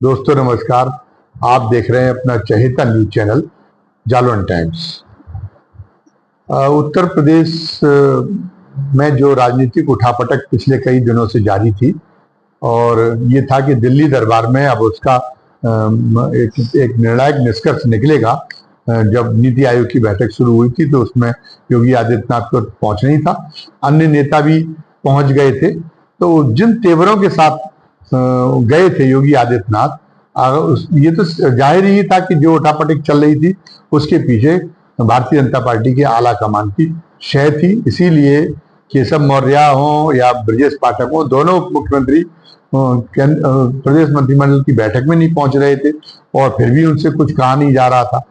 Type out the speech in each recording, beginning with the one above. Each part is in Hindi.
दोस्तों नमस्कार। आप देख रहे हैं अपना चहेता news channel जालवन times. Uttar Pradesh में जो राजनीतिक उठापटक पिछले कई दिनों से जारी थी और ये था कि दिल्ली दरबार में अब उसका एक निर्णायक निष्कर्ष निकलेगा। जब नीति आयोग की बैठक शुरू हुई थी तो उसमें योगी आदित्यनाथ को पहुंचना ही था, अन्य नेता भी पहुंच गए थे। तो जिन तेवरों के साथ गए थे योगी आदित्यनाथ, ये तो जाहिर ही था कि जो उठापटक चल रही थी उसके पीछे भारतीय जनता पार्टी के आला कमान की शय थी। इसीलिए केशव मौर्य हो या ब्रजेश पाठक हो, दोनों मुख्यमंत्री प्रदेश मंत्रिमंडल की बैठक में नहीं पहुंच रहे थे और फिर भी उनसे कुछ कहा नहीं जा रहा था।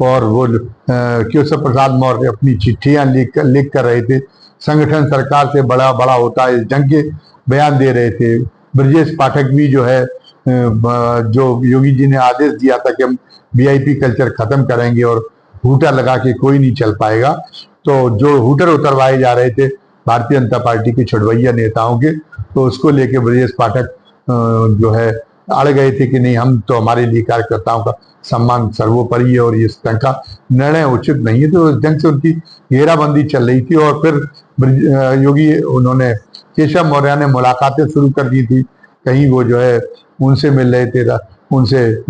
और वो केशव प्रसाद मौर्य अपनी चिट्ठियां लिख कर रहे थे, संगठन सरकार से बड़ा बड़ा होता है, इस जंग के बयान दे रहे थे। ब्रजेश पाठक भी जो है, जो योगी जी ने आदेश दिया था कि हम वीआईपी कल्चर खत्म करेंगे और हूटर लगा के कोई नहीं चल पाएगा, तो जो हूटर उतरवाए जा रहे थे भारतीय जनता पार्टी के छुड़वैया नेताओं के, तो उसको लेके ब्रजेश पाठक जो है अड़ गए थे कि नहीं, हम तो हमारे लिए कार्यकर्ताओं का सम्मान सर्वोपरि है और इस तरह का निर्णय उचित नहीं है। तो इस ढंग से उनकी घेराबंदी चल रही थी और फिर योगी उन्होंने केशव मौर्य ने मुलाकातें शुरू कर दी थी। कहीं वो जो है उनसे मिल रहे थे, उनसे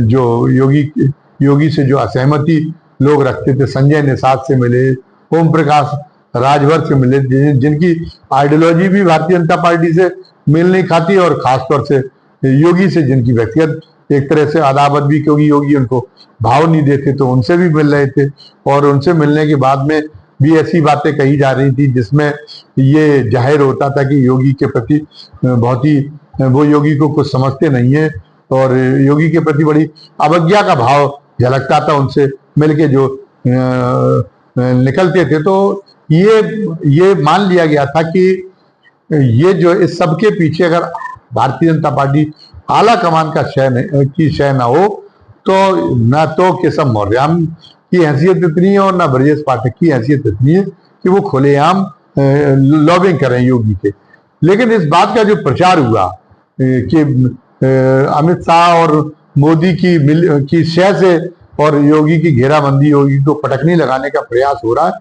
जो योगी से जो असहमति लोग रखते थे, संजय निषाद से मिले, ओम प्रकाश राजभर से मिले, जिनकी आइडियोलॉजी भी भारतीय जनता पार्टी से मेल नहीं खाती, और खासतौर से योगी से जिनकी व्यक्तिगत एक तरह से अदावत भी, क्योंकि योगी उनको भाव नहीं देते, तो उनसे भी मिल रहे थे। और उनसे मिलने के बाद में भी ऐसी बातें कही जा रही थी जिसमें ये जाहिर होता था कि योगी के प्रति बहुत ही, वो योगी को कुछ समझते नहीं है और योगी के प्रति बड़ी अवज्ञा का भाव झलकता था उनसे मिलके जो निकलते थे। तो ये मान लिया गया था कि ये जो इस सब के पीछे अगर भारतीय जनता पार्टी आला कमान का शय न हो, तो न तो केशव मौर्य की हैसियत इतनी है और न ब्रजेश पाठक की हैसियत इतनी है कि वो खुलेआम लॉबिंग करें योगी के। लेकिन इस बात का जो प्रचार हुआ कि अमित शाह और मोदी की शय से और योगी की घेराबंदी, योगी को पटकनी लगाने का प्रयास हो रहा है,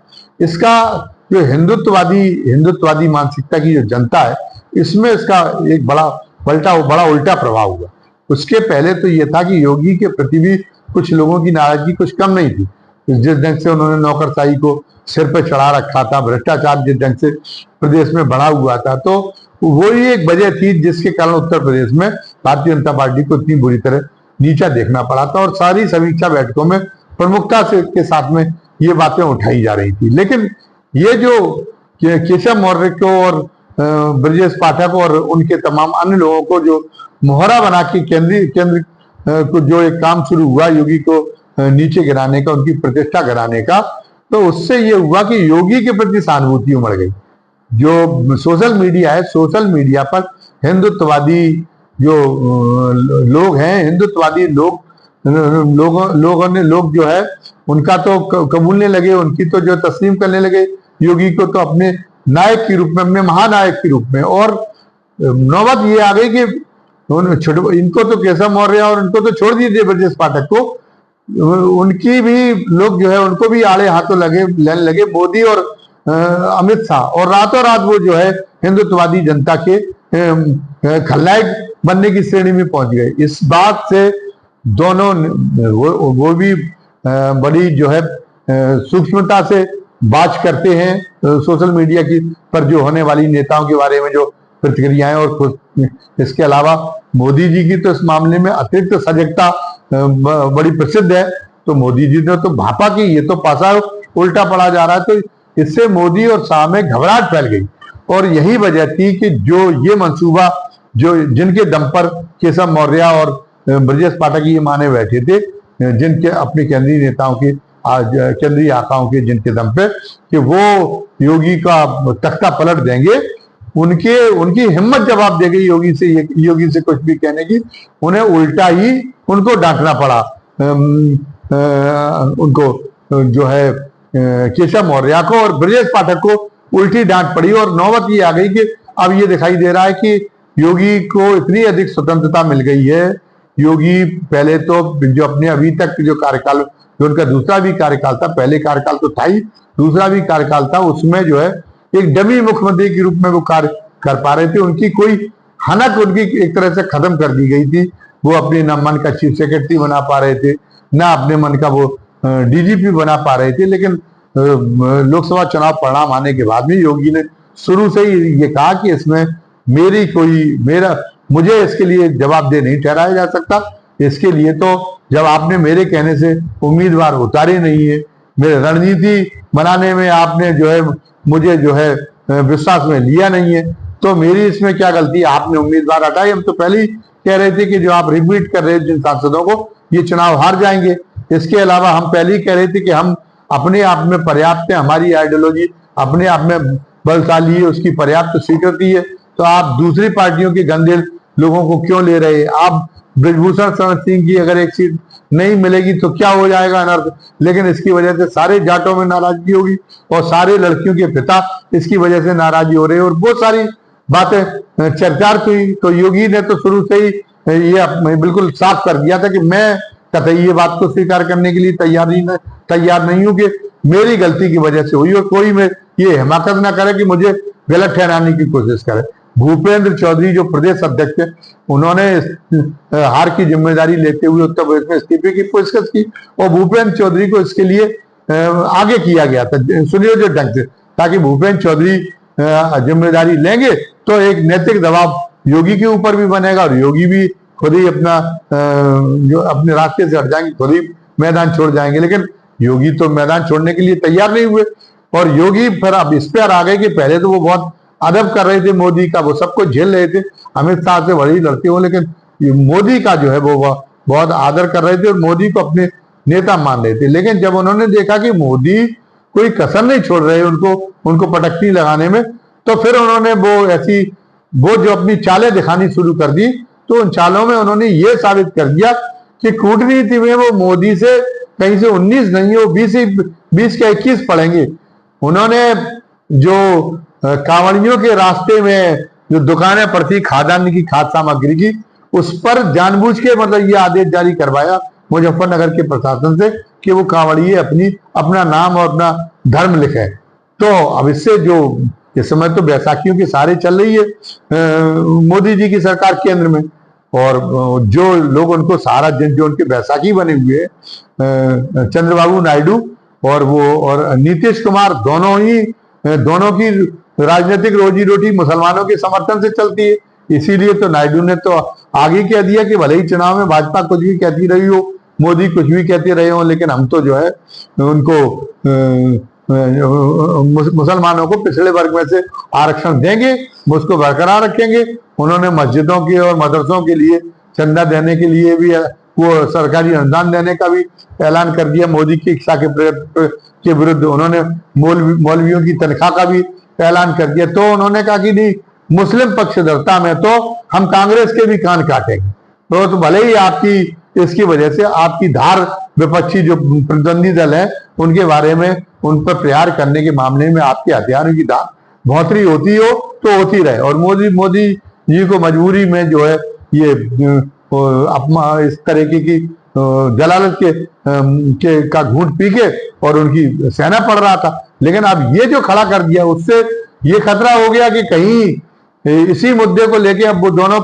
इसका जो हिंदुत्ववादी मानसिकता की जो जनता है, इसमें इसका एक बड़ा उल्टा प्रभाव हुआ। उसके पहले तो ये था कि योगी के प्रति भी कुछ लोगों की नाराजगी कुछ कम नहीं थी। जिस ढंग से उन्होंने नौकरशाही को सिर पर चढ़ा रखा था, भ्रष्टाचार जिस ढंग से प्रदेश में बढ़ा हुआ था, तो वो ही एक वजह थी जिसके कारण उत्तर प्रदेश में भारतीय जनता पार्टी को इतनी बुरी तरह नीचा देखना पड़ा था। और सारी समीक्षा बैठकों में प्रमुखता से के साथ में ये बातें उठाई जा रही थी। लेकिन ये जो केशव मौर्य को और ब्रजेश पाठक और उनके तमाम अन्य लोगों को जो मोहरा बना के केंद्र को जो एक काम शुरू हुआ योगी को नीचे गिराने का, उनकी प्रतिष्ठा गिराने का, तो उससे ये हुआ कि योगी के प्रति सहानुभूति उमड़ गई। जो सोशल मीडिया है, सोशल मीडिया पर हिंदुत्ववादी जो लोग हैं, हिंदुत्ववादी लोग जो है उनका तो कबूलने लगे, उनकी तो जो तस्लीम करने लगे योगी को तो अपने नायक के रूप में, अपने महानायक के रूप में। और नौबत ये आ गई कि इनको तो केशव मौर्य और इनको तो छोड़ दीजिए ब्रजेश पाठक को, उनकी भी लोग जो है उनको भी आड़े हाथों लेने लगे मोदी और अमित शाह, और रातों रात वो जो है हिंदुत्ववादी जनता के खलनायक बनने की श्रेणी में पहुंच गए। इस बात से दोनों वो भी बड़ी जो है सूक्ष्मता से बात करते हैं सोशल मीडिया की पर जो होने वाली नेताओं के बारे में जो प्रतिक्रियाएं, और इसके अलावा मोदी जी की तो इस मामले में अतिरिक्त सजगता बड़ी प्रसिद्ध है। तो मोदी जी ने तो भापा कि ये तो पासा उल्टा पड़ा जा रहा है, तो इससे मोदी और शाह में घबराहट फैल गई। और यही वजह थी कि जो ये मंसूबा जो जिनके दम पर केशव मौर्य और ब्रजेश पाठक ये माने बैठे थे, जिनके अपने केंद्रीय नेताओं के केंद्रीय आकाओं के जिनके दम पे कि वो योगी का तख्ता पलट देंगे, उनकी हिम्मत जवाब दे गई योगी से कुछ भी कहने की। उन्हें उल्टा ही उनको डांटना पड़ा, उनको जो है केशव मौर्य को और ब्रजेश पाठक को उल्टी डांट पड़ी। और नौबत ये आ गई कि अब ये दिखाई दे रहा है कि योगी को इतनी अधिक स्वतंत्रता मिल गई है। योगी पहले तो जो अपने अभी तक जो कार्यकाल, जो उनका दूसरा भी कार्यकाल था, पहले कार्यकाल तो था ही, दूसरा भी कार्यकाल था, उसमें जो है एक डमी मुख्यमंत्री के रूप में वो कार्य कर पा रहे थे। उनकी कोई हनक उनकी एक तरह से खत्म कर दी गई थी। वो अपने न मन का चीफ सेक्रेटरी बना पा रहे थे, ना अपने मन का वो डीजीपी बना पा रहे थे। लेकिन लोकसभा चुनाव परिणाम आने के बाद भी योगी ने शुरू से ही ये कहा कि इसमें मुझे इसके लिए जवाबदेह नहीं ठहराया जा सकता। इसके लिए तो जब आपने मेरे कहने से उम्मीदवार उतारे नहीं है, मेरे रणनीति बनाने में आपने जो है मुझे जो है विश्वास में लिया नहीं है, तो मेरी इसमें क्या गलती? आपने उम्मीदवार हटाए। हम तो पहले ही कह रहे थे कि जो आप रिपीट कर रहे थे जिन सांसदों को, ये चुनाव हार जाएंगे। इसके अलावा हम पहले ही कह रहे थे कि हम अपने आप में पर्याप्त है, हमारी आइडियोलॉजी अपने आप में बलशाली है, उसकी पर्याप्त स्वीकृति है। तो आप दूसरी पार्टियों के गंदे लोगों को क्यों ले रहे हैं? आप ब्रजभूषण शरण सिंह की अगर एक सीट नहीं मिलेगी तो क्या हो जाएगा अनर्थ, लेकिन इसकी वजह से सारे जाटों में नाराजगी होगी और सारे लड़कियों के पिता इसकी वजह से नाराजी हो रहे हैं और बहुत सारी बातें चर्चार्थ हुई। तो योगी ने तो शुरू से ही ये बिल्कुल साफ कर दिया था कि मैं कतई ये बात को स्वीकार करने के लिए तैयार नहीं हूं कि मेरी गलती की वजह से हुई और कोई में ये हिमाकत ना करे कि मुझे गलत ठहराने की कोशिश करे। भूपेंद्र चौधरी जो प्रदेश अध्यक्ष थे, उन्होंने हार की जिम्मेदारी लेते हुए उत्तर प्रदेश में इस्तीफे की पेशकश की और भूपेंद्र चौधरी को इसके लिए आगे किया गया था सुनियोजित ढंग से, ताकि भूपेंद्र चौधरी जिम्मेदारी लेंगे तो एक नैतिक दबाव योगी के ऊपर भी बनेगा और योगी भी खुद ही अपना जो अपने रास्ते से हट जाएंगे, खुद ही मैदान छोड़ जाएंगे। लेकिन योगी तो मैदान छोड़ने के लिए तैयार नहीं हुए और योगी फिर अब इस पर आ गए कि पहले तो वो बहुत अदब कर रहे थे मोदी का, वो सबको झेल रहे थे, अमित शाह से बड़ी लड़ते हो, लेकिन मोदी का जो है वो बहुत आदर कर रहे थे और मोदी को अपने नेता मान रहे थे। लेकिन जब उन्होंने देखा कि मोदी कोई कसर नहीं छोड़ रहे उनको पटकनी लगाने में, तो फिर उन्होंने वो जो अपनी चालें दिखानी शुरू कर दी। तो उन चालों में उन्होंने ये साबित कर दिया कि कूटनीति में वो मोदी से कहीं से 19 नहीं, वो 20 के 21 पड़ेंगे। उन्होंने जो कांवड़ियों के रास्ते में जो दुकानें पड़ती खाद्यान्न की, खाद्य सामग्री की, उस पर जानबूझ के मतलब ये आदेश जारी करवाया मुजफ्फरनगर के प्रशासन से कि वो कांवड़िए अपना नाम और अपना धर्म लिखे। तो अब इससे जो इस समय तो बैसाखियों की सारी चल रही है मोदी जी की सरकार केंद्र में, और जो लोग उनको सारा दिन जो उनके बैसाखी बने हुए चंद्रबाबू नायडू और नीतीश कुमार, दोनों की राजनीतिक रोजी रोटी मुसलमानों के समर्थन से चलती है। इसीलिए तो नायडू ने तो आगे कह दिया कि भले ही चुनाव में भाजपा कुछ भी कहती रही हो, मोदी कुछ भी कहते रहे हो, लेकिन हम तो जो है उनको मुसलमानों को पिछड़े वर्ग में से आरक्षण देंगे, उसको बरकरार रखेंगे। उन्होंने मस्जिदों के और मदरसों के लिए चंदा देने के लिए भी, वो सरकारी अनुदान देने का भी ऐलान कर दिया मोदी की इच्छा के विरुद्ध। उन्होंने मौलवियों की तनख्वाह का भी ऐलान कर दिया। तो उन्होंने कहा कि नहीं, मुस्लिम पक्षधरता में तो हम कांग्रेस के भी कान काटेंगे। तो भले ही आपकी इसकी वजह से आपकी धार विपक्षी जो प्रतिद्वंदी दल है उनके बारे में, उन पर प्रहार करने के मामले में आपके हथियारों की धार भौतरी होती हो तो होती रहे। और मोदी जी को मजबूरी में जो है ये इस तरीके की जलालत का घूंट पी के और उनकी सेना पड़ रहा था। लेकिन अब ये जो खड़ा कर दिया, उससे ये खतरा हो गया कि कहीं इसी मुद्दे को लेके अब वो दोनों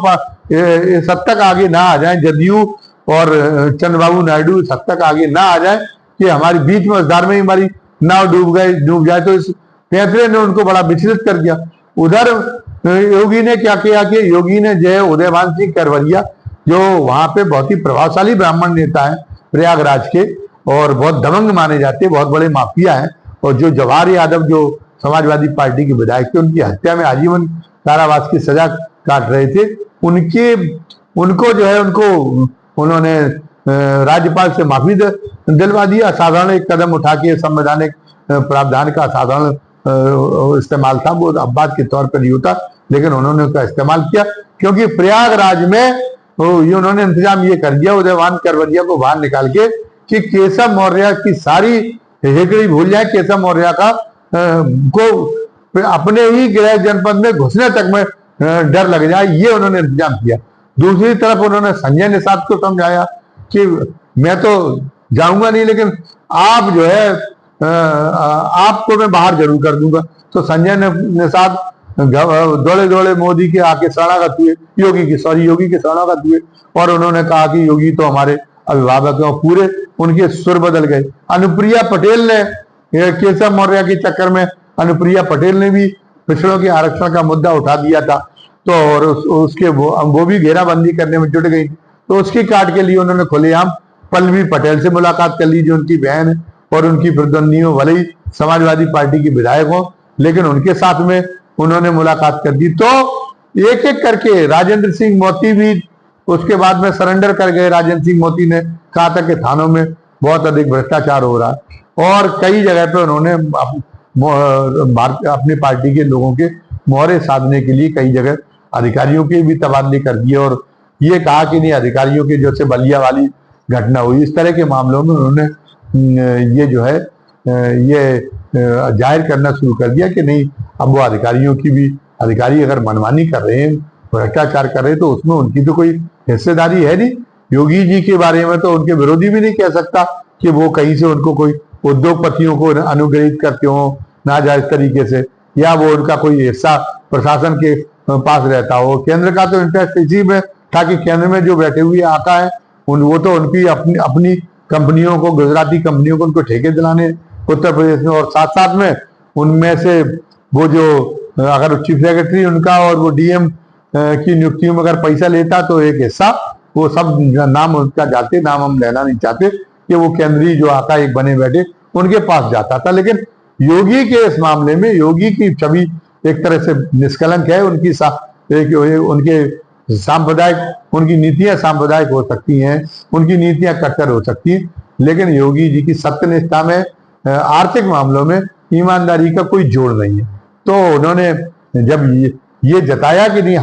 इस हद तक आगे ना आ जाए, जदयू और चंद्रबाबू नायडू इस हद तक आगे ना आ जाए कि हमारी बीच में मझधार में ही हमारी नाव डूब जाए। तो इस फैसले ने उनको बड़ा विचलित कर दिया। उधर योगी ने क्या किया कि योगी ने जो है उदयभान सिंह करवरिया, जो वहां पे बहुत ही प्रभावशाली ब्राह्मण नेता है प्रयागराज के और बहुत दबंग माने जाते हैं, बहुत बड़े माफिया हैं, और जो जवाहर यादव जो समाजवादी पार्टी के विधायक थे, उनकी हत्या में आजीवन कारावास की सजा काट रहे थे, उनको जो है उन्होंने राज्यपाल से माफी दिलवा दिया। साधारण एक कदम उठा के संवैधानिक प्रावधान का साधारण इस्तेमाल था, वो अपवाद के तौर पर नहीं होता, लेकिन उन्होंने उसका इस्तेमाल किया क्योंकि प्रयागराज में ये उन्होंने इंतजाम ये कर दिया उदयभान करवरिया को बाहर निकाल के कि केशव मौर्य की सारी हेकड़ी भूल जाए, केशव मौर्य का को अपने ही गृह जनपद में घुसने तक में डर लग जाए, ये उन्होंने इंतजाम किया। दूसरी तरफ उन्होंने संजय निषाद को समझाया कि मैं तो जाऊंगा नहीं, लेकिन आप जो है आपको मैं बाहर जरूर कर दूंगा। तो संजय निषाद दौड़े दौड़े मोदी के आके शरणागत हुए, योगी के शरणागत हुए, और उन्होंने कहा कि योगी तो हमारे अभिभावक हैं। पूरे उनके सुर बदल गए। अनुप्रिया पटेल ने, केशव मौर्य के चक्कर में अनुप्रिया पटेल ने भी पिछड़ों के आरक्षण का मुद्दा उठा दिया था, तो और उसके वो भी घेराबंदी करने में जुट गई। तो उसकी काट के लिए उन्होंने खुलेआम पल्लवी पटेल से मुलाकात कर ली, जो उनकी बहन है, और उनकी प्रतिद्वंदियों भले ही समाजवादी पार्टी की विधायक हो, लेकिन उनके साथ में उन्होंने मुलाकात कर दी। तो एक एक करके राजेंद्र सिंह मोती भी उसके बाद में सरेंडर कर गए। राजेंद्र सिंह मोती ने कहा था कि थानों में बहुत अधिक भ्रष्टाचार हो रहा है, और कई जगह पे उन्होंने अपनी पार्टी के लोगों के मोहरे साधने के लिए कई जगह अधिकारियों के भी तबादले कर दिए, और ये कहा कि नहीं, अधिकारियों के जैसे बलिया वाली घटना हुई, इस तरह के मामलों में उन्होंने ये जो है ये जाहिर करना शुरू कर दिया कि नहीं, अब वो अधिकारी अगर मनमानी कर रहे हैं, भ्रष्टाचार कर रहे हैं, तो उसमें उनकी तो कोई हिस्सेदारी है नहीं। योगी जी के बारे में तो उनके विरोधी भी नहीं कह सकता कि वो कहीं से उनको कोई उद्योगपतियों को अनुग्रहित करते हो नाजायज तरीके से, या वो उनका कोई हिस्सा प्रशासन के पास रहता हो। केंद्र का तो इंटरेस्ट इसी में था कि केंद्र में जो बैठे हुए आका है वो तो उनकी अपनी कंपनियों को, गुजराती कंपनियों को उनको ठेके दिलाने उत्तर प्रदेश में, और साथ साथ में उनमें से वो जो अगर चीफ सेक्रेटरी उनका और वो डीएम की नियुक्तियों में अगर पैसा लेता, तो एक हिस्सा वो सब नाम उनका जाते, नाम हम लेना नहीं चाहते, कि वो केंद्रीय जो आका एक बने बैठे उनके पास जाता था। लेकिन योगी के इस मामले में योगी की छवि एक तरह से निष्कलंक है। उनके सांप्रदायिक, उनकी नीतियां सांप्रदायिक हो सकती हैं, उनकी नीतियां कट्टर हो सकती हैं, लेकिन योगी जी की सत्यनिष्ठा में, आर्थिक मामलों में ईमानदारी का कोई जोड़ नहीं है। तो उन्होंने जब ये जताया कि नहीं,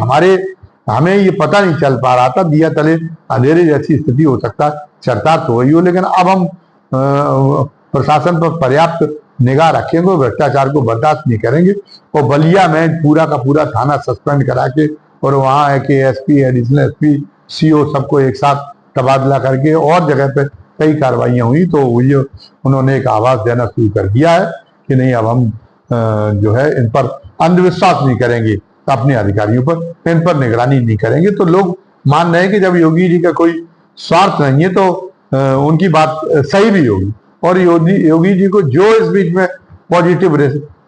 हमें ये पता नहीं चल पा रहा था, दिया तले अंधेरे जैसी स्थिति हो सकता, चर्चा तो हुई हो, लेकिन अब हम प्रशासन पर पर्याप्त निगाह रखेंगे, भ्रष्टाचार को बर्दाश्त नहीं करेंगे। और बलिया में पूरा का पूरा थाना सस्पेंड करा के, और वहां है कि एसपी, एडिशनल एसपी, सीओ सबको एक साथ तबादला करके, और जगह पे कई कार्रवाइयां हुई। तो ये उन्होंने एक आवाज देना शुरू कर दिया है कि नहीं, अब हम जो है इन पर अंधविश्वास नहीं करेंगे, अपने अधिकारियों पर, इन पर निगरानी नहीं करेंगे। तो लोग मान रहे हैं कि जब योगी जी का कोई स्वार्थ नहीं है, तो उनकी बात सही भी होगी। और योगी जी को जो इस बीच में पॉजिटिव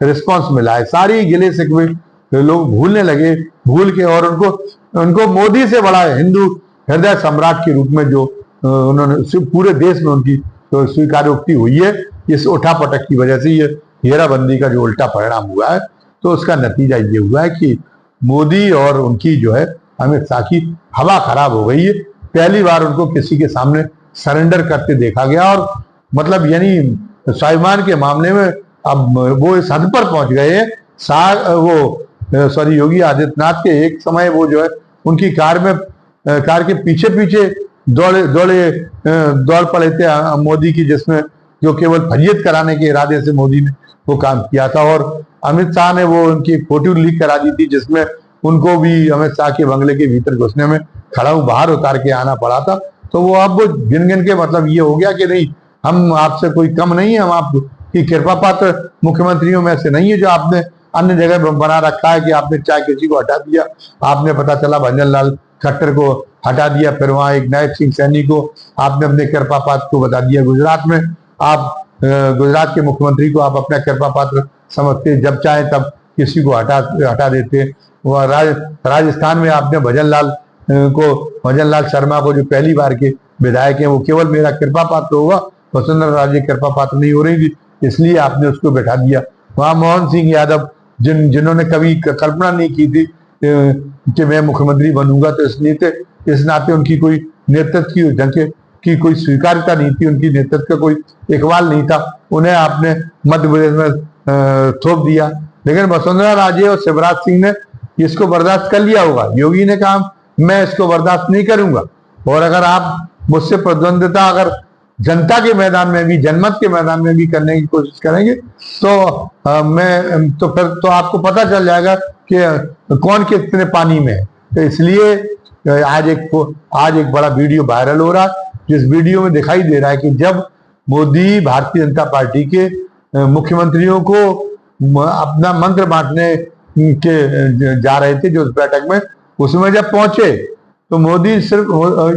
रिस्पांस मिला है, सारी गिले शिकवे लोग भूलने लगे, भूल के, और उनको मोदी से बड़ा हिंदू हृदय सम्राट के रूप में जो उन्होंने पूरे देश में उनकी तो स्वीकारोक्ति हुई है, इस उठापटक की वजह से ये घेराबंदी का जो उल्टा परिणाम हुआ है, तो उसका नतीजा ये हुआ है कि मोदी और उनकी जो है अमित शाह की हवा खराब हो गई है। पहली बार उनको किसी के सामने सरेंडर करते देखा गया, और मतलब यानी स्वाभिमान के मामले में अब वो इस हद पर पहुंच गए हैं। योगी आदित्यनाथ के एक समय वो जो है उनकी कार के पीछे पीछे दौड़ पड़े थे मोदी की, जिसमें जो केवल फरियत कराने के इरादे से मोदी ने वो काम किया था। और अमित शाह ने वो उनकी फोटो लीक करा दी थी, जिसमें उनको भी अमित शाह के बंगले के भीतर घुसने में खड़ाऊ बाहर उतार के आना पड़ा था। तो वो अब गिन गिन के मतलब ये हो गया कि नहीं, हम आपसे कोई कम नहीं है, हम आपकी कृपा पात्र मुख्यमंत्रियों में से नहीं है, जो आपने अन्य जगह बना रखा है कि आपने चाहे किसी को हटा दिया, आपने पता चला भंजन लाल खट्टर को हटा दिया, फिर वहां एक नायब सिंह सैनी को आपने अपने कृपा पात्र को बता दिया। गुजरात में आप गुजरात के मुख्यमंत्री को आप अपना कृपा पात्र समझते, जब चाहे तब किसी को हटा देते। वह राजस्थान में आपने भजन लाल शर्मा को, जो पहली बार के विधायक हैं, वो केवल मेरा कृपा पात्र होगा, वसुंधरा राजे कृपा पात्र नहीं हो रही थी, इसलिए आपने उसको बैठा दिया। वहां मोहन सिंह यादव, जिन्होंने कभी कल्पना नहीं की थी कि मैं मुख्यमंत्री बनूंगा, तो इस नाते उनकी कोई नेतृत्व की कोई स्वीकार्यता नहीं थी, उनकी नेतृत्व का कोई इकबाल नहीं था, उन्हें आपने मध्य प्रदेश में थोप दिया। लेकिन वसुंधरा राजे और शिवराज सिंह ने इसको बर्दाश्त कर लिया होगा। योगी ने कहा मैं इसको बर्दाश्त नहीं करूंगा, और अगर आप मुझसे प्रतिद्वंदिता अगर जनता के मैदान में भी, जनमत के मैदान में भी करने की कोशिश करेंगे, तो फिर तो आपको पता चल जाएगा कि कौन कितने पानी में है। तो इसलिए आज एक बड़ा वीडियो वायरल हो रहा है, जिस वीडियो में दिखाई दे रहा है कि जब मोदी भारतीय जनता पार्टी के मुख्यमंत्रियों को अपना मंत्र बांटने के जा रहे थे जो उस बैठक में, उसमें जब पहुंचे तो मोदी सिर्फ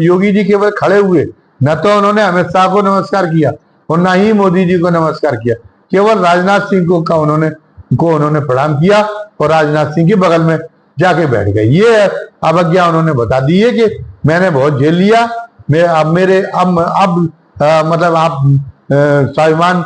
योगी जी केवल खड़े हुए, न तो उन्होंने अमित शाह को नमस्कार किया और न ही मोदी जी को नमस्कार किया, केवल राजनाथ सिंह को उन्होंने प्रणाम किया और राजनाथ सिंह के बगल में जाके बैठ गए। ये अवज्ञा उन्होंने बता दी है कि मैंने बहुत झेल लिया, मैं मतलब आप स्वाभिमान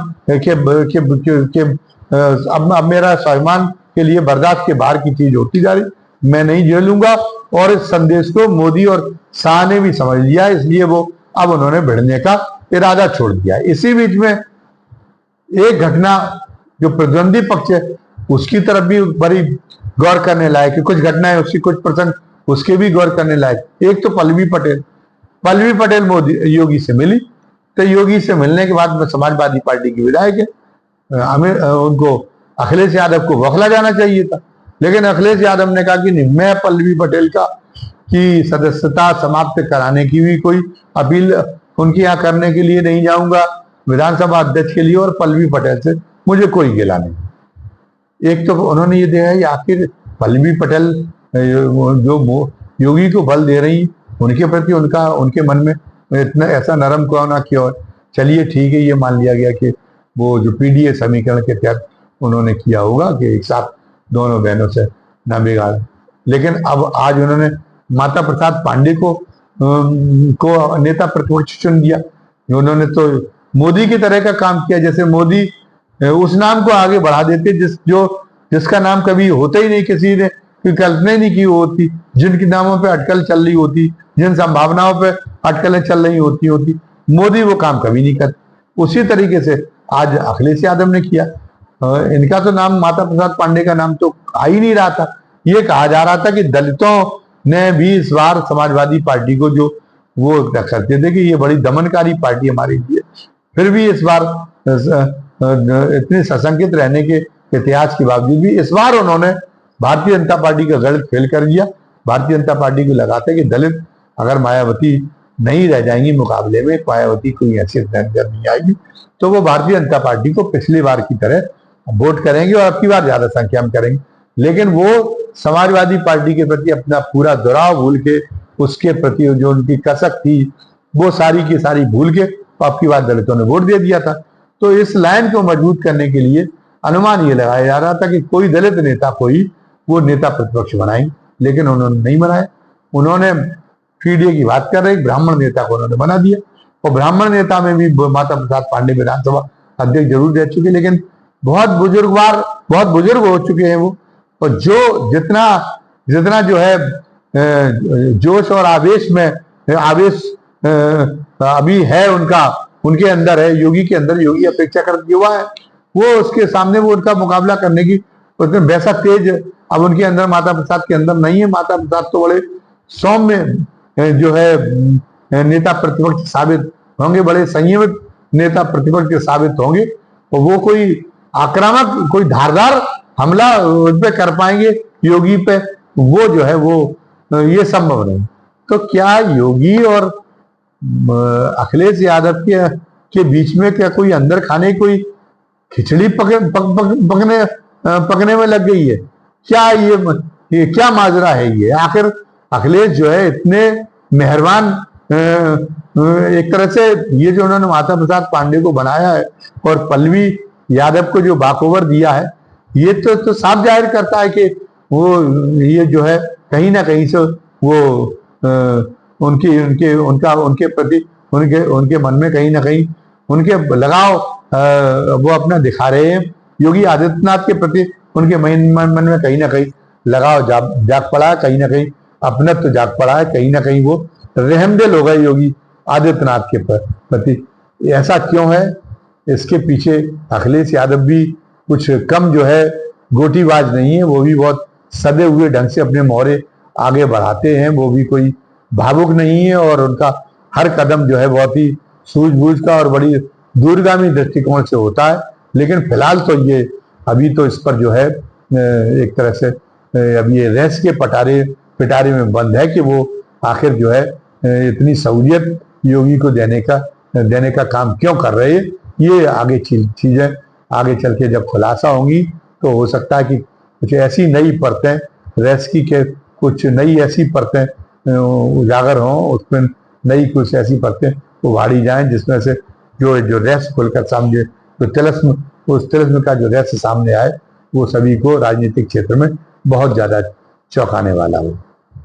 अब मेरा स्वाभिमान के लिए बर्दाश्त के बाहर की चीज होती जा रही, मैं नहीं झेलूंगा। और इस संदेश को मोदी और शाह ने भी समझ लिया, इसलिए वो अब उन्होंने भिड़ने का इरादा छोड़ दिया। इसी बीच में एक घटना जो प्रतिद्वंदी पक्ष है उसकी तरफ भी बड़ी गौर करने लायक है, कुछ घटनाएं उसकी, कुछ प्रसंग उसके भी गौर करने लायक। एक तो पल्लवी पटेल योगी से मिली, तो योगी से मिलने के बाद में समाजवादी पार्टी की विधायक है, हमें उनको अखिलेश यादव को बौखला जाना चाहिए था, लेकिन अखिलेश यादव ने कहा कि नहीं, मैं पल्लवी पटेल की सदस्यता समाप्त कराने की भी कोई अपील उनके यहाँ करने के लिए नहीं जाऊंगा विधानसभा अध्यक्ष के लिए, और पल्लवी पटेल से मुझे कोई गिला नहीं। एक तो उन्होंने ये देखा कि आखिर पल्लवी पटेल जो योगी को बल दे रही, उनके प्रति उनके मन में इतना ऐसा नरम कोना क्यों है। चलिए ठीक है, ये मान लिया गया कि वो जो पीडीए समीकरण के तहत उन्होंने किया होगा कि एक साथ दोनों बहनों से न बिगाड़, लेकिन अब आज उन्होंने माता प्रसाद पांडे को नेता प्रतिपक्ष चुन दिया। उन्होंने तो मोदी की तरह का काम किया, जैसे मोदी उस नाम को आगे बढ़ा देते जिसका नाम कभी होता ही नहीं, किसी ने कल्पना ही नहीं की होती, जिनके नामों पे अटकल चल रही होती, जिन संभावनाओं पे अटकलें चल रही होती, मोदी वो काम कभी नहीं करते। उसी तरीके से आज अखिलेश यादव ने किया। इनका तो नाम, माता प्रसाद पांडे का नाम तो आ ही नहीं रहा था। ये कहा जा रहा था कि दलितों ने भी इस बार समाजवादी पार्टी को जो वो करते थे कि ये बड़ी दमनकारी पार्टी हमारी लिए, फिर भी इस बार इतने सशंकित रहने के इतिहास के बावजूद भी इस बार उन्होंने भारतीय जनता पार्टी का गलत फेल कर दिया। भारतीय जनता पार्टी को लगाते कि दलित अगर मायावती नहीं रह जाएंगी मुकाबले में, मायावती कोई हैसियत नहीं आएगी, तो वो भारतीय जनता पार्टी को पिछली बार की तरह वोट करेंगे और अब की बार ज्यादा संख्या में करेंगे। लेकिन वो समाजवादी पार्टी के प्रति अपना पूरा दुराव भूल के, उसके प्रति जो उनकी कसक थी वो सारी की सारी भूल के अब की बार दलितों ने वोट दे दिया था। तो इस लाइन को मजबूत करने के लिए अनुमान ये लगाया जा रहा था कि कोई दलित नेता वो नेता प्रतिपक्ष बनाएंगे, लेकिन उन्होंने नहीं बनाया। उन्होंने पीडीए की बात कर रहे, ब्राह्मण नेता को उन्होंने बना दिया, और ब्राह्मण नेता में भी माता प्रसाद पांडे विधानसभा अध्यक्ष जरूर रह चुके, लेकिन बहुत बुजुर्ग हो चुके हैं वो। और जो जितना जो है जोश और आवेश अभी है उनके अंदर है, योगी के अंदर, योगी अपेक्षाकृत युवा है, वो उसके सामने वो उनका मुकाबला करने की वैसा तेज अब उनके अंदर माता प्रसाद के अंदर नहीं है। माता प्रसाद तो बड़े सौम्य जो है नेता प्रतिपक्ष साबित होंगे, बड़े संयमित नेता प्रतिपक्ष साबित होंगे, और वो कोई आक्रामक, कोई धारदार हमला उस पर कर पाएंगे योगी पे, वो जो है वो ये संभव नहीं। तो क्या योगी और अखिलेश यादव के बीच में क्या कोई अंदर खाने कोई खिचड़ी पकने में लग गई है? क्या ये क्या माजरा है ये? आखिर अखिलेश जो है इतने मेहरबान, एक तरह से ये जो उन्होंने माता प्रसाद पांडे को बनाया है और पल्लवी यादव को जो बाकोवर दिया है, ये तो साफ जाहिर करता है कि वो ये जो है कहीं ना कहीं से वो उनके प्रति उनके मन में कहीं ना कहीं उनके लगाव वो अपना दिखा रहे हैं। योगी आदित्यनाथ के प्रति उनके मन में कहीं ना कहीं लगाव जाग पड़ा है, कहीं ना कहीं अपनत्व जाग पड़ा है, कहीं ना कहीं वो रहमदिल हो गए योगी आदित्यनाथ के प्रति। ऐसा क्यों है? इसके पीछे अखिलेश यादव भी कुछ कम जो है गोटीबाज नहीं है, वो भी बहुत सदे हुए ढंग से अपने मोहरे आगे बढ़ाते हैं, वो भी कोई भावुक नहीं है, और उनका हर कदम जो है बहुत ही सूझबूझ का और बड़ी दूरगामी दृष्टिकोण से होता है। लेकिन फिलहाल तो ये अभी तो इस पर जो है एक तरह से अब ये रेस के पिटारे में बंद है कि वो आखिर जो है इतनी सहूलियत योगी को देने का काम क्यों कर रहे हैं। ये आगे चीजें आगे चल के जब खुलासा होंगी तो हो सकता है कि कुछ ऐसी नई परतें रेस्की के कुछ नई ऐसी परतें उजागर हों, उसमें नई कुछ ऐसी परतें उभारी जाएं जिसमें से जो रेस खुलकर सामने जो तिलिस्म उस तिलिस्म का जो रेस सामने आए वो सभी को राजनीतिक क्षेत्र में बहुत ज्यादा चौंकाने वाला हो।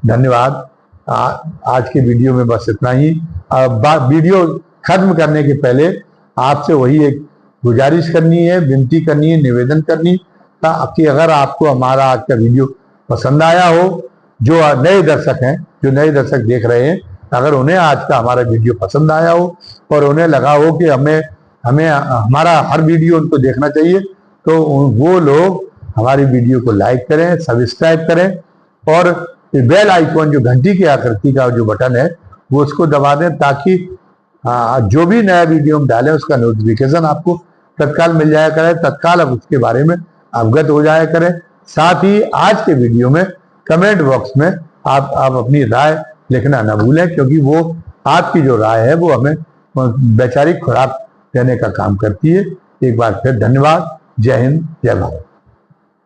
धन्यवाद। आज के वीडियो में बस इतना ही। वीडियो खत्म करने के पहले आपसे वही एक गुजारिश करनी है, विनती करनी है, निवेदन करनी कि अगर आपको हमारा आज का वीडियो पसंद आया हो, जो नए दर्शक हैं, जो नए दर्शक देख रहे हैं, अगर उन्हें आज का हमारा वीडियो पसंद आया हो और उन्हें लगा हो कि हमें हमारा हर वीडियो उनको देखना चाहिए, तो वो लोग हमारी वीडियो को लाइक करें, सब्सक्राइब करें और बेल आइकॉन जो घंटी की आकृति का जो बटन है वो उसको दबा दें, ताकि जो भी नया वीडियो हम डालें उसका नोटिफिकेशन आपको तत्काल मिल जाया करे, तत्काल आप उसके बारे में अवगत हो जाया करें। साथ ही आज के वीडियो में कमेंट बॉक्स में आप अपनी राय लिखना न भूलें, क्योंकि वो आपकी जो राय है वो हमें वैचारिक खुराक देने का काम करती है। एक बार फिर धन्यवाद। जय हिंद, जय भारत।